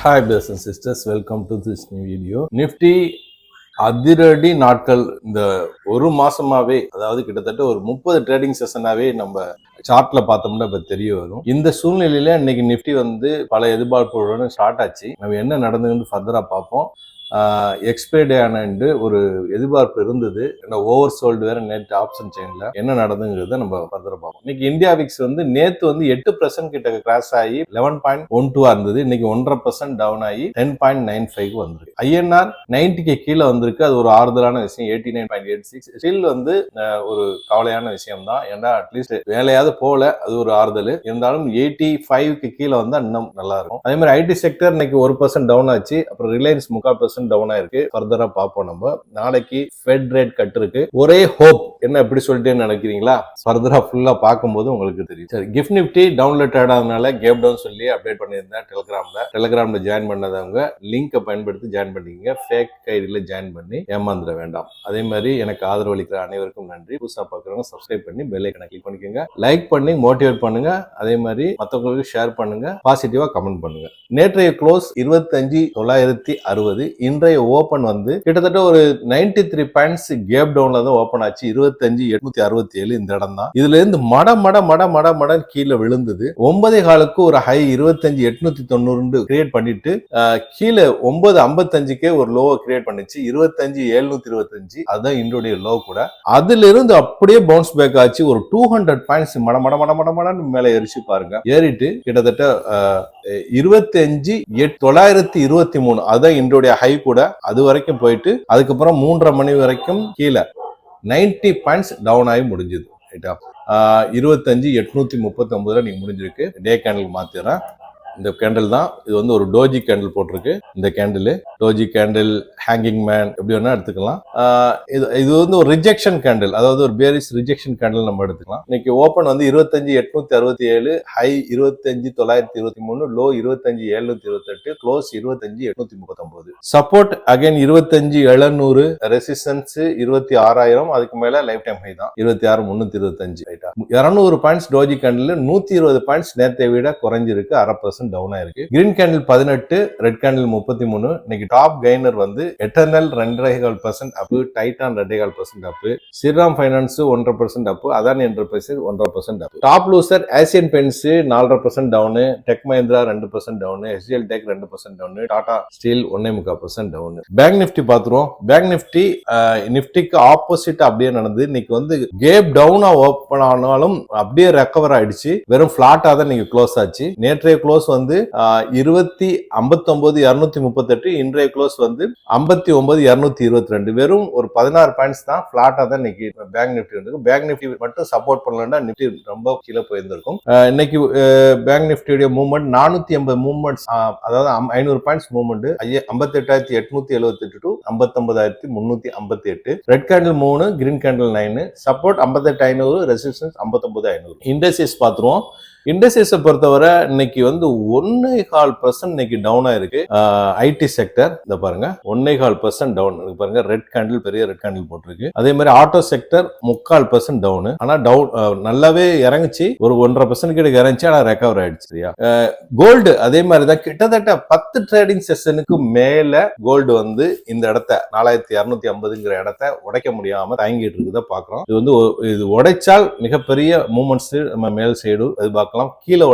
Hi brothers and sisters, welcome to this new video. Nifty அதிரடி நாட்கள் இந்த ஒரு மாசமாவே, அதாவது கிட்டத்தட்ட ஒரு 30 ட்ரேடிங் செஷனாவே நம்ம சார்ட்ல பார்த்தோம்னா இப்ப தெரிய வரும். இந்த சூழ்நிலையில இன்னைக்கு நிஃப்டி பல எதிர்பார்ப்புகளுடன் ஸ்டார்ட் ஆச்சு. நம்ம என்ன நடந்ததுன்னு ஃபர்தரா பார்ப்போம். எக்ஸ்பைர்டே ஆன ஒரு எதிர்பார்ப்பு இருந்தது. ஓவர் சோல்டு வேற நேற்று ஆப்ஷன் செயின்ல என்ன நடந்துங்கிறத நம்ம ஃபர்தரா பார்ப்போம். இன்னைக்கு இந்தியா விக்ஸ் நேத்து 8% கிட்ட கிராஸ் ஆகி 11.12 இருந்தது. இன்னைக்கு 1.5% டவுன் ஆகி 10.95 வந்திருக்கு. ஐஎன்ஆர் 90க்கு கீழே வந்திருக்கு. அது ஒரு ஆறுதலான விஷயம். 89.86 ஸ்டில் ஒரு கவலையான விஷயம் தான். ஏன்னா அட்லீஸ்ட் வேலையாவது போல, அது ஒரு ஆறுதல் இருந்தாலும் 85க்கு கீழே வந்தா இன்னும் நல்லா இருக்கும். அதே மாதிரி ஐடி செக்டர் இன்னைக்கு 1% டவுன் ஆச்சு. அப்புறம் ரிலையன்ஸ் 3% டவுன் ஆயிருக்கு. ஃபர்தரா பார்ப்போம். நம்ம நாளைக்கு ஃபெட் ரேட் கட் இருக்கு. ஒரே ஹோப் என்ன எப்படி சொல்லிட்டேன்னு நினைக்கிறீங்களா? ஃபர்தரா ஃபுல்லா பார்க்கும்போது உங்களுக்கு தெரியும். சரி, கிஃப்ட் நிஃப்டி டவுன்ல ட்ரேட் ஆனதுனால கேப் டவுன் சொல்லி அப்டேட் பண்ணியிருந்தேன் டெலிகிராம்ல ஜாயின் பண்ணாதவங்க லிங்கை பயன்படுத்தி ஜாயின் பண்ணிக்கங்க. ஃபேக் ஐடியில ஜாயின் பண்ணி ஏமாந்துட வேண்டாம். அதே மாதிரி எனக்கு ஆதரவு அளிக்கிற அனைவருக்கும் நன்றி. புதுசா பார்க்குறவங்க சப்ஸ்கிரைப் பண்ணி பெல் ஐக்கனை கிளிக் பண்ணிக்கோங்க. லைக் பண்ணி மோட்டிவேட் பண்ணுங்க. அதே மாதிரி மற்றவங்களுக்கு ஷேர் பண்ணுங்க. பாசிட்டிவா கமெண்ட் பண்ணுங்க. நேற்றைய க்ளோஸ் 25,960. இன்றைய ஓபன் கிட்டத்தட்ட ஒரு 93 பாயிண்ட்ஸ் கேப் டவுன்ல தான் ஓபன் ஆச்சு. 25,867 இந்த இடம் தான். இதுல இருந்து மட கீழே விழுந்தது. 9.15 ஒரு ஹை 25,890 கிரியேட் பண்ணிட்டு கீழே 9.55 ஒரு லோவை கிரியேட் பண்ணிச்சு. 25,725 அதுதான் இன்றைய லோ கூட. அதுல இருந்து அப்படியே பவுன்ஸ் பேக் ஆச்சு. ஒரு 200 பாயிண்ட்ஸ் மடன்னு மேல ஏறிச்சு பாருங்க. ஏறிட்டு கிட்டத்தட்ட 25,923 அதுதான் இன்றைய ஹை கூட. அது வரைக்கும் போயிட்டு அதுக்கப்புறம் 3:30 மணி வரைக்கும் கீழே 90 பாயிண்ட்ஸ் டவுன் ஆகி முடிஞ்சது. ரைட்டா, 25,839 நீங்க முடிஞ்சிருக்கு. டே கேண்டில் மாத்திரேன். இந்த கேண்டில் தான் இது ஒரு டோஜி கேண்டில் போட்டிருக்கு. இந்த candle doji candle, hanging man எப்படி வேணா எடுத்துக்கலாம். இது ஒரு ரிஜெக்ஷன் கேண்டில், அதாவது ஒரு பேரிஸ் ரிஜெக்ஷன் கேண்டில் நம்ம எடுத்துக்கலாம். இன்னைக்கு open 25,867, high 25,923, low 25,728, close 25,839. Support again 25,700, resistance 26,000. அதுக்கு மேல லைஃப் டைம் ஹை தான் 26,325. ரைட்டா, 200 பாயிண்ட்ஸ் டோஜி கேண்டில், 120 பாயிண்ட்ஸ் நேத்தை விட குறைஞ்சிருக்கு. 0.5% டவுன் ஆயிருக்கு. Green candle 18, red candle 33. இன்னைக்கு top gainer Eternal 2.5% up, Titan 2.5% up, Shriram finance 1.5% up, Adani enterprises 1.5% up. Top loser Asian paints 4.5% down, tech Mahindra 2% down, SGL tech 2% down, Tata steel 1.25% down. Bank Nifty பாத்துருவோம். Bank Nifty நிஃப்டிக்கு opposite அப்படியே நடந்தது. இன்னைக்கு gap டவுனா open ஆனாலும் அப்படியே recover ஆயிடுச்சு. வெறும் பிளாட்டா தான் நீங்க க்ளோஸ் ஆச்சு. நேற்றைய க்ளோஸ் 59,238. இன்றைய க்ளோஸ் 59,222. வெறும் ஒரு 16 பாயிண்ட்ஸ் தான் பிளாட்டா தான் இன்னைக்கு பேங்க் நிஃப்டி இருக்கு. பேங்க் நிஃப்டி மட்டும் சப்போர்ட் பண்ணலன்னா நிஃப்டி ரொம்ப கீழே போயிருந்திருக்கும். இன்னைக்கு பேங்க் நிஃப்டியோட மூவ்மெண்ட் 480 மூவ்மெண்ட்ஸ், அதாவது 500 points movement. 58,878 to 59,358. Red candle 3, green candle 9, support 58,500, resistance 59,500. Industries பாத்துருவோம். இண்டஸ்ட்ரீஸை பொறுத்தவரை இன்னைக்கு 1.25% இன்னைக்கு டவுன் ஆயிருக்கு. ஐடி செக்டர் இந்த பாருங்க 1.25% டவுன் பாருங்க. ரெட் கேண்டில், பெரிய ரெட் கேண்டில் போட்டிருக்கு. அதே மாதிரி ஆட்டோ செக்டர் 3/4% டவுன். ஆனா டவுன் நல்லாவே இறங்குச்சு. ஒரு 1.5% கிட்ட இறங்குச்சு. ஆனா ரெக்கவர் ஆயிடுச்சு. சரியா, கோல்டு அதே மாதிரி தான். கிட்டத்தட்ட 10 ட்ரேடிங் செஷனுக்கு மேல கோல்டு இந்த இடத்த 4,250 இடத்த உடைக்க முடியாம தாங்கிட்டு இருக்குத பாக்குறோம். இது உடைச்சால் மிகப்பெரிய மூவ்மெண்ட்ஸ் நம்ம மேல் சைடு எதிர்பார்க்கலாம். கீழே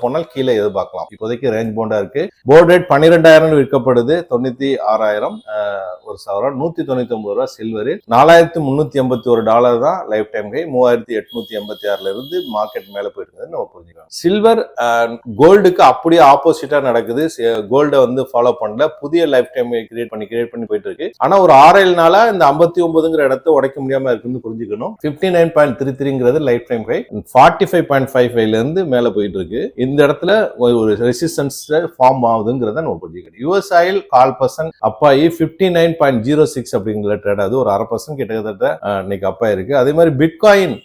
போனால் கீழே எதிர்பார்க்கலாம். இப்போதைக்கு ரேஞ்ச் பவுண்டா இருக்கு. Board rate 12,000 விற்கப்படுது. 96,000 ஒரு சவரன். 199 ரூபாய் சில்வர். 4,381 டாலர் தான் லைஃப் டைம் ஹை. 3,886 இருந்து மார்க்கெட் மேல போயிட்டு இருக்கு நம்ம புரிஞ்சுக்கலாம். சில்வர் கோல்டுக்கு அப்படியே ஆப்போசிட்டா நடக்குது. கோல்ட ஃபாலோ பண்ணல. புதிய லைஃப் டைம் கிரியேட் பண்ணி போயிட்டு இருக்கு. ஆனா ஒரு 6 நாளா இந்த 59ங்கிற இடத்தை உடைக்க முடியாம இருக்குன்னு புரிஞ்சுக்கணும். 59.33 லைஃப் டைம் ஹை. 45.55 இருந்து மேல போயிட்டு இருக்கு. இந்த இடத்துல ஒரு ரெசிஸ்டன்ஸ் ஃபார்ம் ஆகுதுங்கிறத நம்ம புரிஞ்சுக்கணும். யுஎஸ் ஆயில் 1/4% அப்பாயி 59.06 அப்படிங்கிற ட்ரேட், அது ஒரு 0.5% கிட்டத்தட்ட இன்னைக்கு அப்பா இருக்கு. அதே மாதிரி பிட்காயின்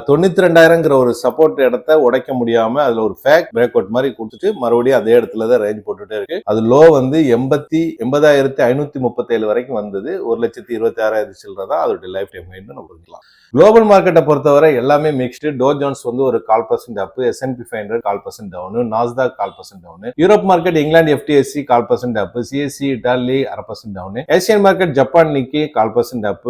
92,000ங்கிற ஒரு சப்போர்ட் இடத்த உடைக்க முடியாம அதுல ஒரு ஃபேக் பிரேக் அவுட் மாதிரி கொடுத்துட்டு மறுபடியும் அதே இடத்துல தான் ரேஞ்ச் போட்டுட்டே இருக்கு. அது லோ வந்து 80,537 வரைக்கும் வந்தது. 1,26,600 சில்லற தான் அதோட லைஃப் டைம் ஹைன்னு நம்ம புரிஞ்சுக்கலாம். குளோபல் மார்க்கெட்டை பொறுத்தவரை எல்லாமே மிக்ஸ்டு. டோ ஜோன்ஸ் வந்து ஒரு 0.25% up, S&P 500 0.5% down, Nasdaq 0.5% down, Europe market இங்கிலாந்து FTSE 0.5% up, CSE Italy 0.5% down, Asian market Japan Nikkei 0.5% up,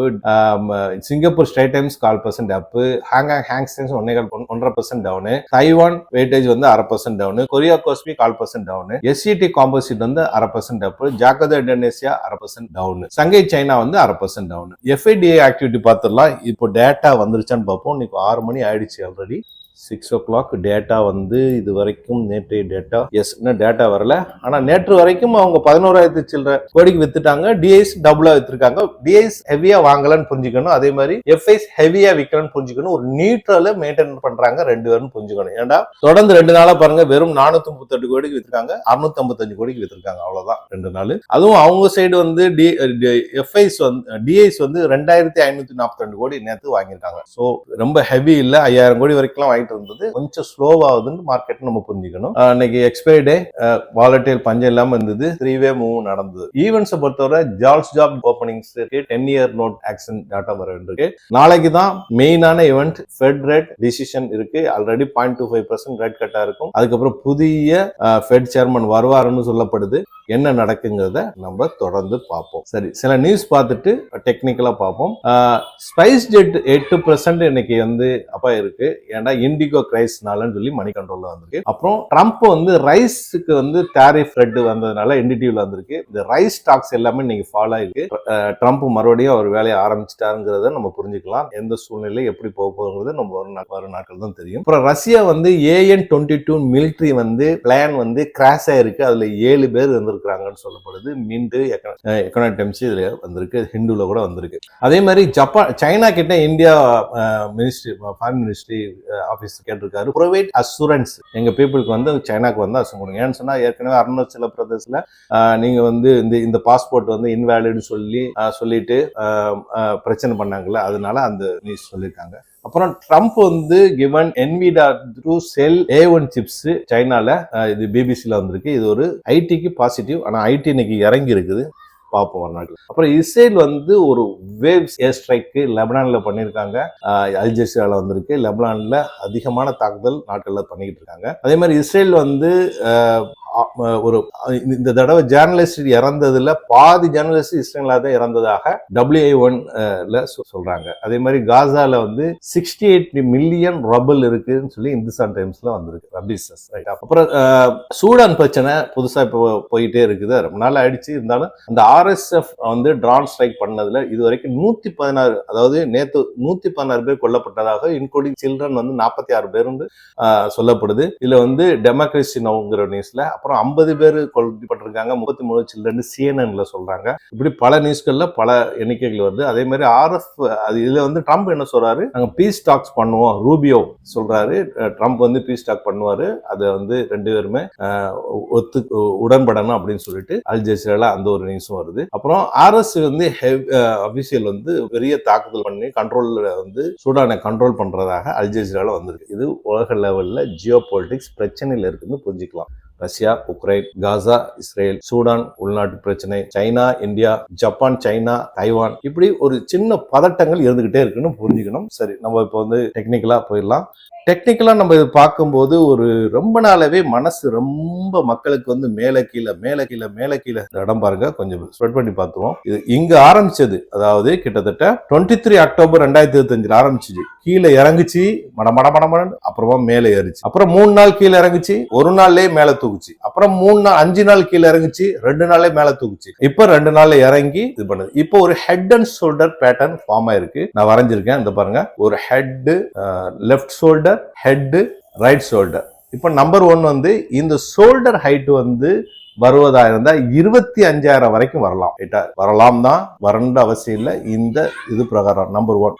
Singapore Strait Times 0.5% up, Hong Kong ஹாங்ஸ்டென்ஸ் 1.5% டவுன், தைவான் வெயிட்டேஜ் வந்து 0.5% down, Korea Kospi 0.5% down, SCT composite வந்து 0.5% up, Jakarta Indonesia 0.5% down, Shanghai China வந்து 0.5% down. FIDA activity பார்த்துடலாம். இப்போ data வந்துருச்சான்னு பார்ப்போம். இன்னைக்கு 6 மணி ஆயிடுச்சு already. 6 o'clock data வந்து இது வரைக்கும் நேற்றைய டேட்டா இன்னும் டேட்டா வரல. ஆனா நேற்று வரைக்கும் அவங்க 11,000 சில்லற கோடிக்கு வித்துட்டாங்க. டிஐஸ் டபுளா வித்துருக்காங்க. டிஐஸ் ஹெவியா வாங்கலன்னு புரிஞ்சுக்கணும். அதே மாதிரி எஃப்ஐஸ் ஹெவியா விற்கலன்னு புரிஞ்சுக்கணும். ஒரு நியூட்ரல மெயின்டைன் பண்றாங்க ரெண்டு பேரும் புரிஞ்சுக்கணும். ஏன்டா தொடர்ந்து 2 நாளா பாருங்க வெறும் 438 கோடிக்கு வித்துருக்காங்க, 655 கோடிக்கு வித்துருக்காங்க. அவ்வளவுதான் 2 நாள். அதுவும் அவங்க சைடு வந்து எஃப்ஐஸ் வந்து டிஐஸ் வந்து 2,542 கோடி நேற்று வாங்கியிருக்காங்க. ஸோ ரொம்ப ஹெவி இல்ல, 5,000 கோடி வரைக்கும் வாங்கிட்டு இருந்தது. கொஞ்சம் ஸ்லோவாகுதுன்னு மார்க்கெட் நம்ம புரிஞ்சுக்கணும். இன்னைக்கு எக்ஸ்பைரி டே, வாலட்டைல் பஞ்சம் இல்லாம இருந்தது. 3-வே மூவ் நடந்தது. ஈவென்ட்ஸ் பொறுத்தவரை JOLTS job openings 10-year note auction data வர வேண்டியிருக்கு. நாளைக்கு தான் மெயினான ஈவெண்ட் ஃபெட் ரேட் டிசிஷன் இருக்கு. ஆல்ரெடி 0.25% ரேட் கட்டா இருக்கும். அதுக்கப்புறம் புதிய ஃபெட் சேர்மன் வருவாருன்னு சொல்லப்படுது. என்ன நடக்குங்கிறத நம்ம தொடர்ந்து பார்ப்போம். சரி, சில நியூஸ் பார்த்துட்டு டெக்னிக்கலா பார்ப்போம். ஸ்பைஸ் ஜெட் 8% இன்னைக்கு வந்து அப்பா இருக்கு. ஏன்னா இண்டிகோ கிரைஸ்னாலன்னு சொல்லி மணி கண்ட்ரோல்ல வந்திருக்கு. அப்புறம் ட்ரம்ப் வந்து ரைஸ்க்கு வந்து டாரிஃப் ரெட் வந்ததுனால என்டிடியூல வந்திருக்கு. இந்த ரைஸ் ஸ்டாக்ஸ் எல்லாமே இன்னைக்கு ஃபால் ஆயிருக்கு. ட்ரம்ப் மறுபடியும் அவர் வேலையை ஆரம்பிச்சிட்டாருங்கிறத நம்ம புரிஞ்சுக்கலாம். எந்த சூழ்நிலை எப்படி போக போகுங்கிறது நம்ம ஒரு நாட்கள் தான் தெரியும். அப்புறம் ரஷ்யா வந்து AN-22 மிலிட்டரி வந்து பிளான் வந்து கிராஷ் ஆயிருக்கு. அதுல 7 பேர் இருந்திருக்கிறாங்கன்னு சொல்லப்படுது. மின்ட் எக்கனாமிக் டைம்ஸ் இதுல வந்திருக்கு, ஹிந்துல கூட வந்திருக்கு. அதே மாதிரி சைனா கிட்ட India ministry foreign ministry office கேட்டிருக்காரு, ப்ரைவேட் அசூரன்ஸ் எங்க பீப்புளுக்கு வந்து சைனாக்கு வந்து அசூர் கொடுங்க. ஏன்னு சொன்னா ஏற்கனவே அருணாச்சல பிரதேசல நீங்க வந்து இந்த பாஸ்போர்ட் வந்து இன்வேலிட்னு சொல்லிட்டு பிரச்சனை பண்ணாங்கல்ல, அதனால அந்த நியூஸ் சொல்லியிருக்காங்க. அப்புறம் ட்ரம்ப் வந்து கிவன் என்விடா த்ரூ செல் A1 சிப்ஸ் சைனால, இது பிபிசில வந்திருக்கு. இது ஒரு ஐடிக்கு பாசிட்டிவ். ஆனா ஐடி இன்னைக்கு இறங்கி இருக்குது, பார்ப்போம் ஒரு நாள். அப்புறம் இஸ்ரேல் வந்து ஒரு வேவ்ஸ் ஏர் ஸ்ட்ரைக்கு லெபனான்ல பண்ணியிருக்காங்க. அல் ஜசீரால வந்திருக்கு. லெபனான்ல அதிகமான தாக்குதல் நாட்கள்ல பண்ணிக்கிட்டு இருக்காங்க. அதே மாதிரி இஸ்ரேல் வந்து ஒரு இந்த தடவை ஜேர்னலிஸ்ட் இறந்ததுல பாதி ஜேர்னலிஸ்ட் இஸ்ரேலா தான் இறந்ததாக WI1 சொல்றாங்க. அதே மாதிரி காசால வந்து 68 மில்லியன் ரபல் இருக்குன்னு சொல்லி இந்துஸ்தான் டைம்ஸ்ல வந்திருக்கு. ரபிசஸ். அப்புறம் சூடான் பிரச்சனை புதுசா இப்போ போயிட்டே இருக்குது. ரொம்ப நாள் ஆயிடுச்சு. இருந்தாலும் அந்த RSF வந்து ட்ரான் ஸ்ட்ரைக் பண்ணதுல இது வரைக்கும் 116, அதாவது நேற்று 116 பேர் கொல்லப்பட்டதாக, இன்க்ளூடிங் சில்ட்ரன் வந்து 46 பேர் வந்து சொல்லப்படுது. இதுல வந்து டெமோக்ரஸி நவுங்கிற நியூஸ்ல அப்புறம் 50 பேர் கொல்லப்பட்டிருக்காங்க, 33 சில்ட்ரன் CNN சொல்றாங்க. இப்படி பல நியூஸ்கள்ல பல எண்ணிக்கைகள் வருது. அதே மாதிரி அது இதுல வந்து ட்ரம்ப் என்ன சொல்றாரு, நாங்க பீஸ் டாக்ஸ் பண்ணுவோம். ரூபியோ சொல்றாரு ட்ரம்ப் வந்து பீஸ் டாக் பண்ணுவாரு, அதை வந்து 2 பேருமே உடன்படணும் அப்படின்னு சொல்லிட்டு அல் ஜசீரால அந்த ஒரு நியூஸும் வருது. அப்புறம் RS வந்து அபிஷியல் வந்து பெரிய தாக்குதல் பண்ணி கண்ட்ரோல்ல வந்து சூடானை கண்ட்ரோல் பண்றதாக அல் ஜசீரால வந்திருக்கு. இது உலக லெவல்ல ஜியோ பொலிட்டிக்ஸ் பிரச்சனையில இருக்குன்னு புரிஞ்சுக்கலாம். ரஷ்யா, உக்ரைன், காசா, இஸ்ரேல், சூடான், உள்நாட்டு பிரச்சனை, China, India, Japan, China, Taiwan, இப்படி ஒரு சின்ன பதட்டங்கள் இருந்துகிட்டே இருக்குன்னு புரிஞ்சுக்கணும். சரி, நம்ம இப்போ வந்து டெக்னிக்கலா போயிடலாம். டெக்னிக்கலா நம்ம இது பார்க்கும்போது ஒரு ரொம்ப நாளாவே மனசு ரொம்ப மக்களுக்கு வந்து மேல கீழே இடம் பாருங்க, கொஞ்சம் ஸ்ப்ரெட் பண்ணி பார்த்துருவோம். இது இங்க ஆரம்பிச்சது, அதாவது கிட்டத்தட்ட 23 அக்டோபர் 2025 ஆரம்பிச்சிச்சு. கீழே இறங்குச்சு மடமடமடமடன், அப்புறமா மேலே ஏறிச்சு. அப்புறம் 3 நாள் கீழே இறங்குச்சு, ஒரு நாள்லயே மேல தூக்குச்சு. அப்புறம் 5 நாள் கீழே இறங்குச்சு, 2 நாளே மேல தூக்குச்சு. இப்ப 2 நாள்ல இறங்கி இது பண்ணுது. இப்போ ஒரு head and shoulder pattern form ஆயிருக்கு. நான் வரைஞ்சிருக்கேன், இந்த பாருங்க. ஒரு head, left shoulder, head, right shoulder. இப்ப நம்பர் 1 வந்து இந்த ஷோல்டர் ஹைட் வந்து வருவதா இருந்தா 25,000 வரைக்கும் வரலாம். வரலாம் தான், வரணுன்ற அவசியம் இல்லை. இந்த இது பிரகாரம் நம்பர் 1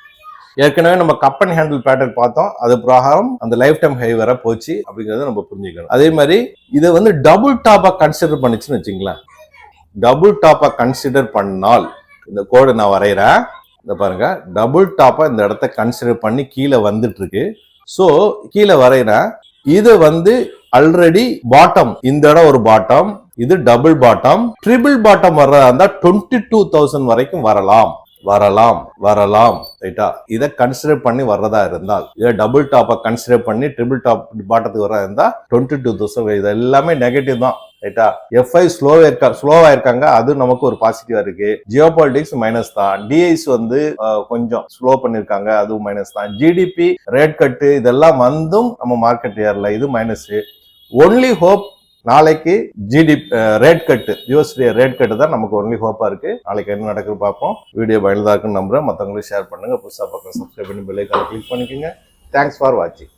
ஏற்கனவே நம்ம கப் அண்ட் ஹேண்டில் பேட்டர்ன் பார்த்தோம். அது பிரகாரம் அந்த லைஃப் டைம் ஹை வர போச்சு அப்படிங்கறத நம்ம புரிஞ்சுக்கணும். அதே மாதிரி இதை வந்து டபுள் டாப்பா கன்சிடர் பண்ணிச்சுன்னு வச்சுங்களேன். டபுள் டாப்பா கன்சிடர் பண்ணால் இந்த கோடு நான் வரைகிறேன். இந்த பாருங்க டபுள் டாப்பா இந்த இடத்த கன்சிடர் பண்ணி கீழே வந்துட்டு இருக்கு. ஸோ கீழே வரையினா இது ஆல்ரெடி பாட்டம், இந்த இடம் ஒரு பாட்டம், இது டபுள் பாட்டம். ட்ரிபிள் பாட்டம் வர்றதா இருந்தா 22,000 வரைக்கும் வரலாம் ரைட்டா. இதை கன்சிடர் பண்ணி வர்றதா இருந்தால், இதை டபுள் டாப்பை கன்சிடர் பண்ணி ட்ரிபிள் டாப் பாட்டத்துக்கு வர்றதா இருந்தா 22,000. இது எல்லாமே நெகட்டிவ் தான் ரைட்டா. எஃப்ஐ ஸ்லோவா இருக்காங்க, அது நமக்கு ஒரு பாசிட்டிவா இருக்கு. ஜியோ பாலிட்டிக்ஸ் மைனஸ் தான். டிஐஸ் கொஞ்சம் ஸ்லோ பண்ணிருக்காங்க, அதுவும் மைனஸ் தான். ஜிடிபி ரேட் கட்டு இதெல்லாம் நம்ம மார்க்கெட் ஏறல, இது மைனஸ். ஒன்லி ஹோப் நாளைக்கு ரேட் கட்டு, யூஎஸ்டி ரேட் கட்டு தான் நமக்கு ஒன்லி ஹோப்பா இருக்கு. நாளைக்கு என்ன நடக்குது பார்ப்போம். வீடியோ பயனுள்ளதா இருக்குன்னு நம்புறேன். மற்றவங்களுக்கு ஷேர் பண்ணுங்க. புதுசாக பக்கம் சப்ஸ்கிரைப் பண்ணி பெல் ஐகானை கிளிக் பண்ணிக்கோங்க. தேங்க்ஸ் ஃபார் வாட்சிங்.